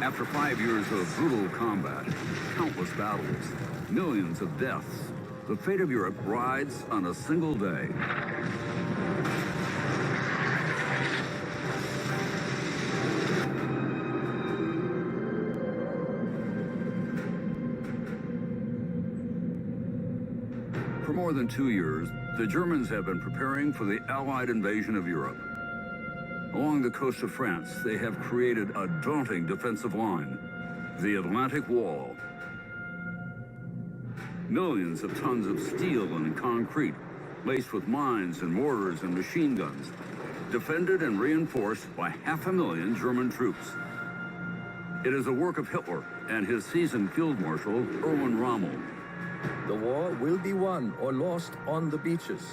After 5 years of brutal combat, countless battles, millions of deaths, the fate of Europe rides on a single day. For more than 2 years, the Germans have been preparing for the Allied invasion of Europe. Along the coast of France, they have created a daunting defensive line, the Atlantic Wall. Millions of tons of steel and concrete, laced with mines and mortars and machine guns, defended and reinforced by 500,000 German troops. It is the work of Hitler and his seasoned field marshal, Erwin Rommel. The war will be won or lost on the beaches.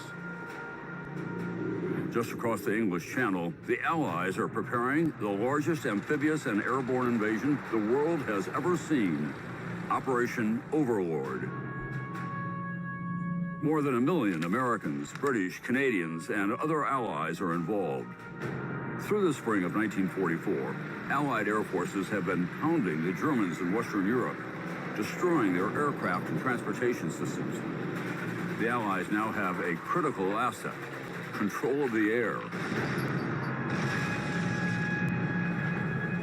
Just across the English Channel, the Allies are preparing the largest amphibious and airborne invasion the world has ever seen, Operation Overlord. More than 1 million Americans, British, Canadians, and other allies are involved. Through the spring of 1944, Allied air forces have been pounding the Germans in Western Europe, destroying their aircraft and transportation systems. The Allies now have a critical asset: control of the air.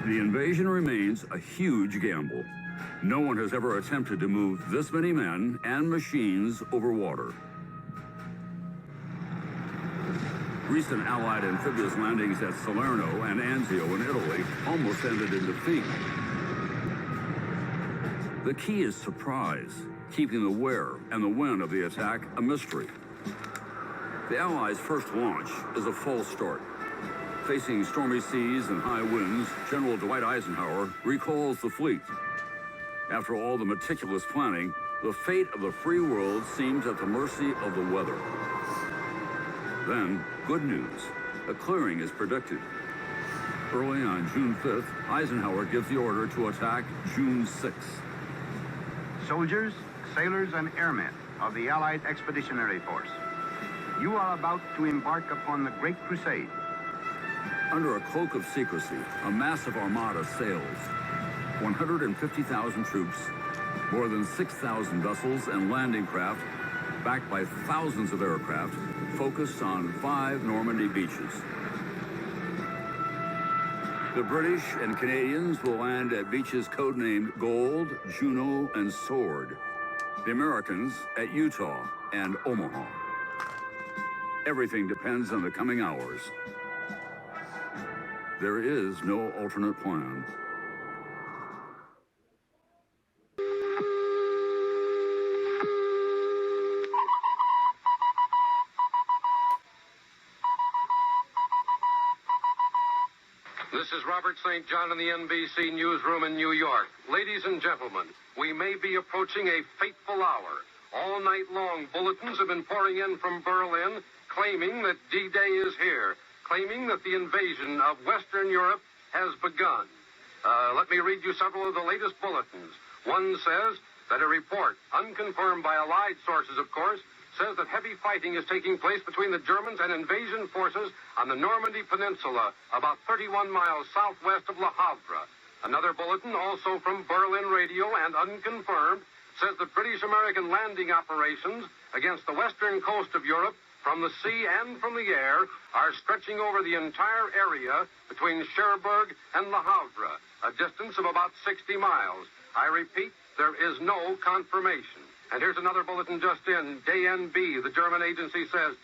The invasion remains a huge gamble. No one has ever attempted to move this many men and machines over water. Recent Allied amphibious landings at Salerno and Anzio in Italy almost ended in defeat. The key is surprise, keeping the where and the when of the attack a mystery. The Allies' first launch is a false start. Facing stormy seas and high winds, General Dwight Eisenhower recalls the fleet. After all the meticulous planning, the fate of the free world seems at the mercy of the weather. Then, good news. A clearing is predicted. Early on June 5th, Eisenhower gives the order to attack June 6th. Soldiers, sailors, and airmen of the Allied Expeditionary Force, you are about to embark upon the Great Crusade. Under a cloak of secrecy, a massive armada sails. 150,000 troops, more than 6,000 vessels and landing craft, backed by thousands of aircraft, focused on 5 Normandy beaches. The British and Canadians will land at beaches codenamed Gold, Juno, and Sword. The Americans at Utah and Omaha. Everything depends on the coming hours. There is no alternate plan. This is Robert St. John in the NBC newsroom in New York. Ladies and gentlemen, we may be approaching a fateful hour. All night long, bulletins have been pouring in from Berlin claiming that D-Day is here, claiming that the invasion of Western Europe has begun. Let me read you several of the latest bulletins. One says that a report, unconfirmed by Allied sources, of course, says that heavy fighting is taking place between the Germans and invasion forces on the Normandy Peninsula, about 31 miles southwest of Le Havre. Another bulletin, also from Berlin radio and unconfirmed, says that British-American landing operations against the western coast of Europe from the sea and from the air are stretching over the entire area between Cherbourg and Le Havre, a distance of about 60 miles. I repeat, there is no confirmation. And here's another bulletin just in. DDay, the German agency, says,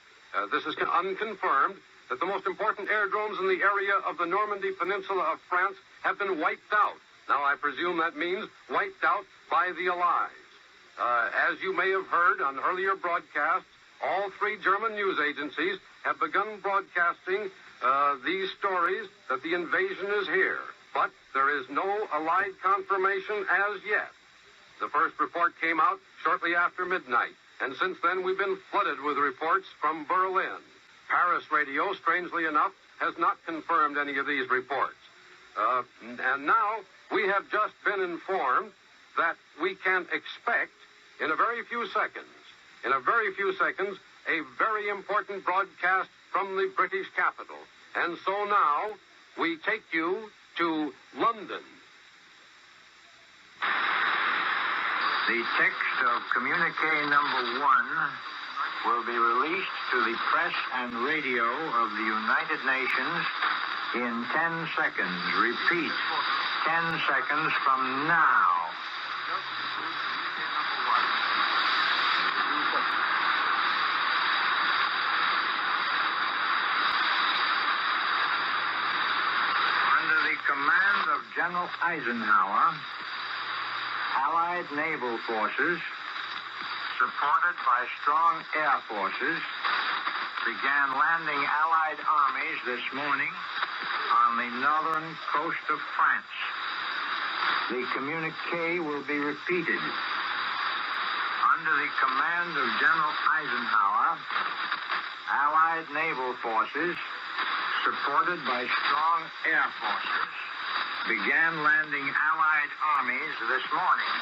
this is unconfirmed, that the most important airdromes in the area of the Normandy Peninsula of France have been wiped out. Now, I presume that means wiped out by the Allies. As you may have heard on earlier broadcasts, all 3 German news agencies have begun broadcasting these stories that the invasion is here. But there is no Allied confirmation as yet. The first report came out shortly after midnight, and since then we've been flooded with reports from Berlin. Paris radio, strangely enough, has not confirmed any of these reports. And now we have just been informed that we can expect in a very few seconds, a very important broadcast from the British capital. And so now we take you to London. The text of communique number 1 will be released to the press and radio of the United Nations in 10 seconds. Repeat, 10 seconds from now. Under the command of General Eisenhower, Allied naval forces, supported by strong air forces, began landing Allied armies this morning on the northern coast of France. The communique will be repeated. Under the command of General Eisenhower, Allied naval forces, supported by strong air forces, began landing Allied armies this morning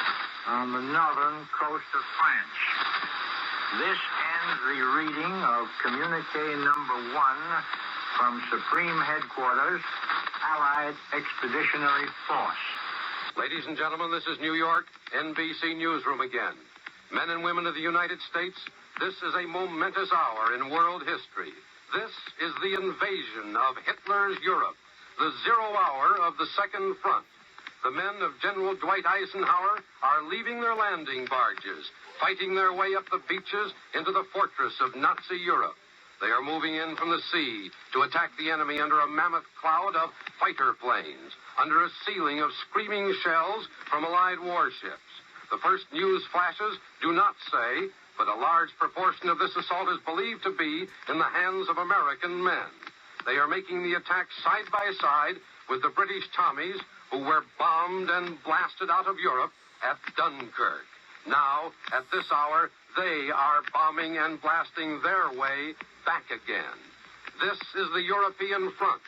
on the northern coast of France. This ends the reading of communique number 1 from Supreme Headquarters, Allied Expeditionary Force. Ladies and gentlemen, this is New York, NBC Newsroom again. Men and women of the United States, this is a momentous hour in world history. This is the invasion of Hitler's Europe, the 0 hour of the Second Front. The men of General Dwight Eisenhower are leaving their landing barges, fighting their way up the beaches into the fortress of Nazi Europe. They are moving in from the sea to attack the enemy under a mammoth cloud of fighter planes, under a ceiling of screaming shells from Allied warships. The first news flashes do not say, but a large proportion of this assault is believed to be in the hands of American men. They are making the attack side by side with the British Tommies who were bombed and blasted out of Europe at Dunkirk. Now, at this hour, they are bombing and blasting their way back again. This is the European front,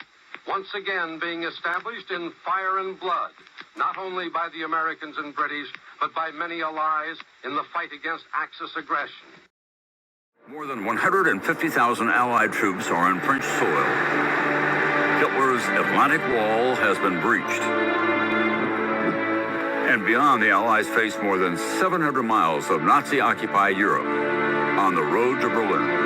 once again being established in fire and blood, not only by the Americans and British, but by many allies in the fight against Axis aggression. More than 150,000 Allied troops are on French soil. Hitler's Atlantic Wall has been breached. And beyond, the Allies face more than 700 miles of Nazi-occupied Europe on the road to Berlin.